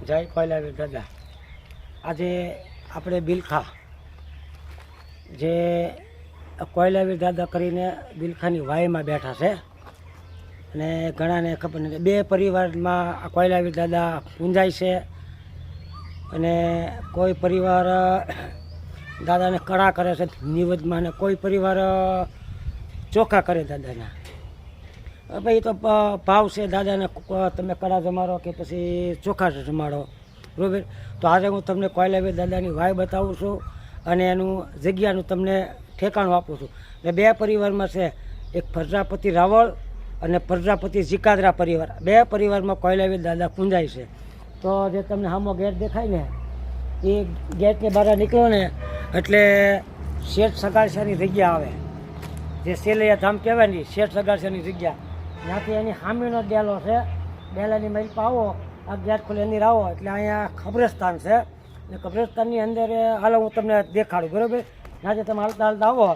જય કોયલાવીર દાદા. આજે આપણે બિલખા જે કોયલાવીર દાદા કરીને બિલખાની વાયમાં બેઠા છે અને ઘણાને ખબર નથી. બે પરિવારમાં આ કોયલાવીર દાદા પૂંજાય છે અને કોઈ પરિવાર દાદાને કળા કરે છે નિવેદમાં અને કોઈ પરિવાર ચોખા કરે દાદાના. ભાઈ તો ભાવ છે દાદાને, તમે કળા જમાડો કે પછી ચોખા જમાડો, બરાબર. તો આજે હું તમને કોયલાવીર દાદાની વાય બતાવું છું અને એનું જગ્યાનું તમને ઠેકાણું આપું છું. ને બે પરિવારમાં છે, એક પ્રજાપતિ રાવળ અને પ્રજાપતિ જીકાદરા પરિવાર. બે પરિવારમાં કોયલાવીર દાદા પૂંજાય છે. તો જે તમને સામો ગેટ દેખાય ને એ ગેટની બહાર નીકળો ને એટલે શેઠ સગાડસાની જગ્યા આવે, જે સેલૈયા ધામ કહેવાય ને શેઠ સગાડસાની જગ્યા. ત્યાંથી એની સામેનો ડેલો છે, ડેલાની મહેલ આવો, આ ગેટ ખોલી અંદર આવો એટલે અહીંયા કબ્રસ્તાન છે. ને કબ્રસ્તાનની અંદર હાલો હું તમને દેખાડું, બરાબર. ત્યાંથી તમે હાલતા હાલતા આવો,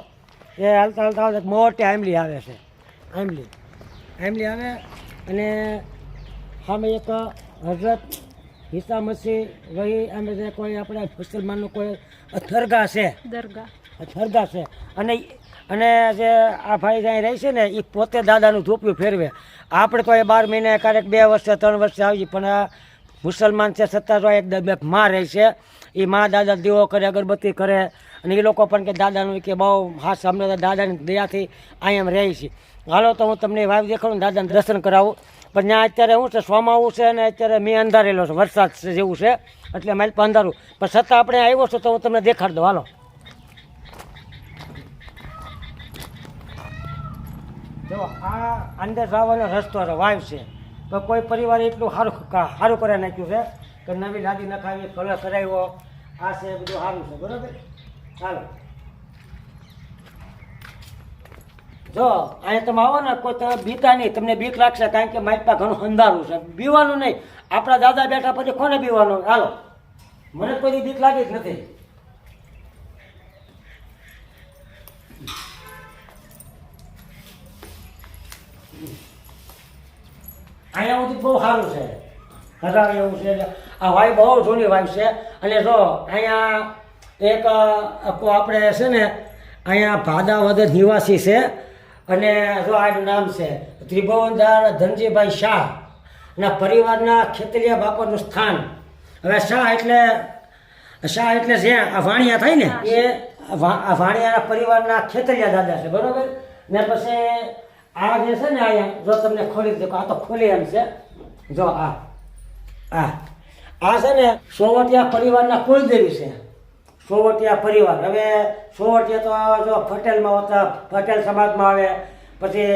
એ હાલતા હાલતા આવો મોટી આંબલી આવે છે, આંબલી આવે અને સામે એક હઝરત ઈસા મસીહ વહી આમે જે કોઈ આપણે મુસલમાનનું કોઈ દરગાહ છે, દરગાહ છે. અને જે આ ભાઈ જ્યાં રહે છે ને એ પોતે દાદાનું ધોપિયું ફેરવે. આપણે તો એ 12 મહિને ક્યારેક 2 વર્ષે 3 વર્ષે આવી, પણ આ મુસલમાન છે છતાં તો એક માં રહે છે. એ માં દાદા દીવો કરે, અગરબત્તી કરે અને એ લોકો પણ કે દાદાનું કે બહુ હાસ અમને દાદાની દયાથી અહીંયા રહે છે. હાલો તો હું તમને વાવ દેખાડું, દાદાને દર્શન કરાવું. પણ ત્યાં અત્યારે શું છે, સોમાવું છે અને અત્યારે મેં અંધારેલો છે, વરસાદ જેવું છે એટલે મારી પર અંધારું, પણ છતાં આપણે આવ્યો છું તો હું તમને દેખાડી દઉં. હાલો જો આ અંદર જવાનો રસ્તો વાવ છે. તો કોઈ પરિવારે એટલું સારું કરી નાખ્યું છે કે નવી લાદી નખાવી, કલર કરાવ્યો, આ છે બધું સારું છે, બરાબર. ચાલો જો અહીંયા તમે આવો ને કોઈ તમે બીતા નહીં, તમને બીક લાગશે કારણ કે મારી પાસે ઘણું અંધારું છે. બીવાનું નહીં, આપણા દાદા બેઠા પછી કોને બીવાનું? હાલો, મને કોઈ બીક લાગી જ નથી. અહીંયા બધું બહુ સારું છે, હજાર એવું છે. આ વાય બહુ જૂની વાય છે. અને જો અહીંયા એક આપણે છે ને અહીંયા ભાદાવદ નિવાસી છે અને જો આનું નામ છે ત્રિભુવનદાર ધનજીભાઈ શાહ ના પરિવારના ખેતલિયા બાપાનું સ્થાન. હવે શાહ એટલે જ્યાં આ વાણિયા થાય ને એ વાણિયાના પરિવારના ખેતલિયા દાદા છે, બરોબર. ને પછી આ જે છે ને અહીંયા જો તમને ખોલી દેખો, આ તો ખોલી એમ છે. જો આ છે ને સોવટિયા પરિવારના કુલદેવી છે, સોવટિયા પરિવાર. હવે સોવટિયા તો જો પટેલમાં હોતા, પટેલ સમાજમાં આવે, પછી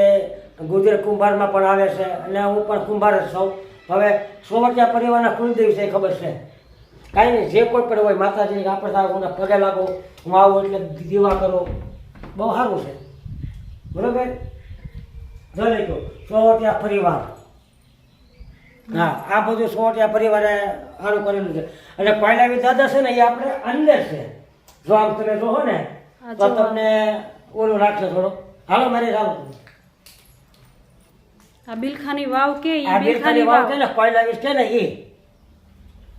ગુજર કુંભારમાં પણ આવે છે અને હું પણ કુંભાર જ છું. હવે સોવટિયા પરિવારના કુલદેવી છે, ખબર છે? કાંઈ નહીં, જે કોઈ પણ હોય માતાજી આપણે હું પગે લાગો, હું આવું એટલે દીવા કરું, બહુ સારું છે, બરોબર. જોઈ ગયો સોવટિયા પરિવાર. હા, આ બધું સોવટિયા પરિવારે સારું કરેલું છે. અને કોયલાવીર દાદા છે ને એ આપણે અંદર છે. જો આમ તમે જોવો ને તો તમને ઓલું લાગશે થોડો. હાલો મારી રાવ. આ બિલખાની વાવ કે આ બિલખાની વાવ કે ને કોયલાવીર છે ને એ.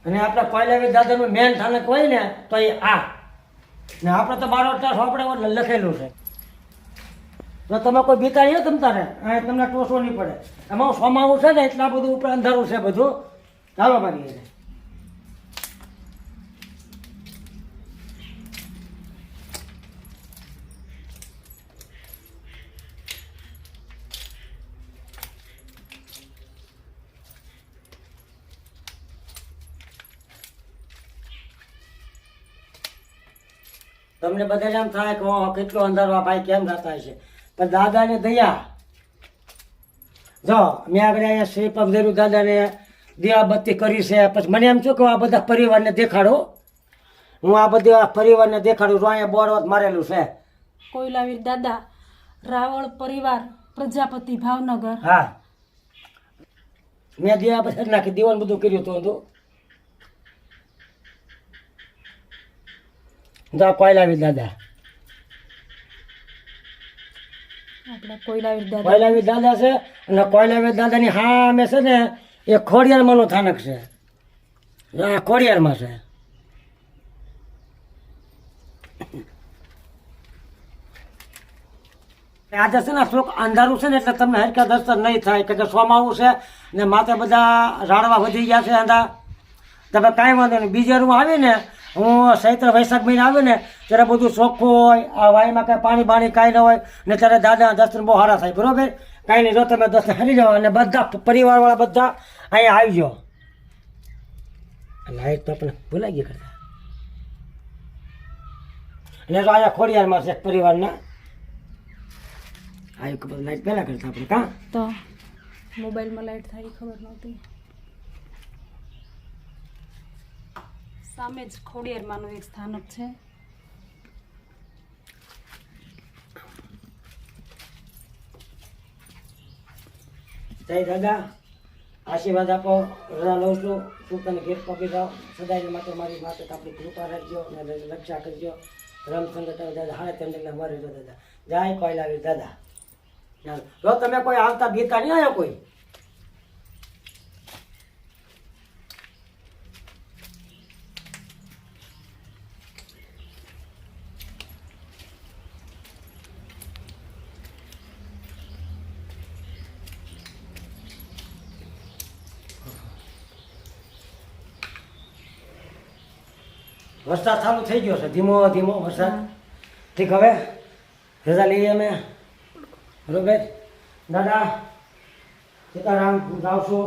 અને આપણા કોયલાવીર દાદાનું મેન સ્થાનક હોય ને તો એ આ. ને આપણે તો 12 તાસ આપણે લખેલું છે. તો તમે કોઈ બીતા નહીં તમતા ને તમને ટોસો નહીં પડે. એમાં સોમાવું છે ને એટલા બધું ઉપર અંધારું છે બધું. ચાલો મારી તમને બધા એમ થાય કે કેટલો અંધારો આ ભાઈ કેમ ગાતા છે, પણ દાદાને દયા. જો મેં આગળ અહીંયા શ્રી પગદેરુ દાદાને દીવાબત્તી કરી છે. પછી મને એમ છું કે આ બધા પરિવારને દેખાડો, હું આ બધા પરિવારને દેખાડું. જો અહીંયા બોર્ડ મારેલું છે, કોયલાવીર દાદા રાવળ પરિવાર પ્રજાપતિ ભાવનગર. હા, મેં દીવાબત્તી નાખી દીવાનું બધું કર્યું હતું. જો કોયલાવીર દાદા, આપણે કોયલાવીર દાદા છે. અને કોયલાવીર દાદાની સામે છે ને એ ખોડિયારમાંનું સ્થાનક છે. આ ખોડિયારમાં છે. આજે છે ને થોડુંક અંધારું છે ને એટલે તમને હરકા દર્શન નહીં થાય કે સોમાવું છે ને માથે બધા ઝાડવા વધી ગયા છે આંધા. તમે કાંઈ વાંધો નહીં, બીજે રૂમ આવીને હું ચૈત્ર વૈશાખ મહિને આવે ને ત્યારે બધું ચોખ્ખું હોય, આ વાયમાં કાંઈ પાણી બાણી કાંઈ ન હોય ને ત્યારે દાદા દર્શન બહુ સારા થાય. બરોબર, કાંઈ નહીં, જો તમે દર્શન કરી જાઓ અને બધા પરિવારવાળા બધા અહીંયા આવી જાઓ. લાઈટ તો આપણે ભૂલાઈ ગઈ કરતા. અને જો અહીંયા ખોડિયારમાં છે પરિવારના આ એક લાઈટ પહેલાં કરતા આપણે કાં તો મોબાઈલમાં લાઈટ થાય એ ખબર નહોતી. સામે જ ખોડિયારમાંનું એક સ્થાનક છે. જય દાદા, આશીર્વાદ આપો. રજા લઉં છું. તું તને ઘેર પગી જાઓ. સદાય માટે મારી માથે આપણી કૃપા રાખજો અને રક્ષા કરજો. રમસંગત દાદા હારે તેમને મરી જો દાદા. જય કોયલાવીર દાદા. ચાલો, જો તમે કોઈ આવતા બીતા નહીં આવ્યો કોઈ. વરસાદ ચાલુ થઈ ગયો છે, ધીમો ધીમો વરસાદ. ઠીક, હવે રજા લઈએ અમે. બરોબર દાદા, સીતારામ, જાઉં છું.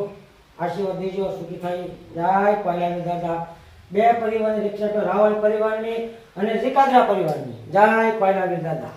આશીર્વાદ દેજો, સુખી થાય. જય કોયલાવી દાદા. બે પરિવારની રિક્ષા તો રાવલ પરિવારની અને સિકાદરા પરિવારની. જય કોયલાવી દાદા.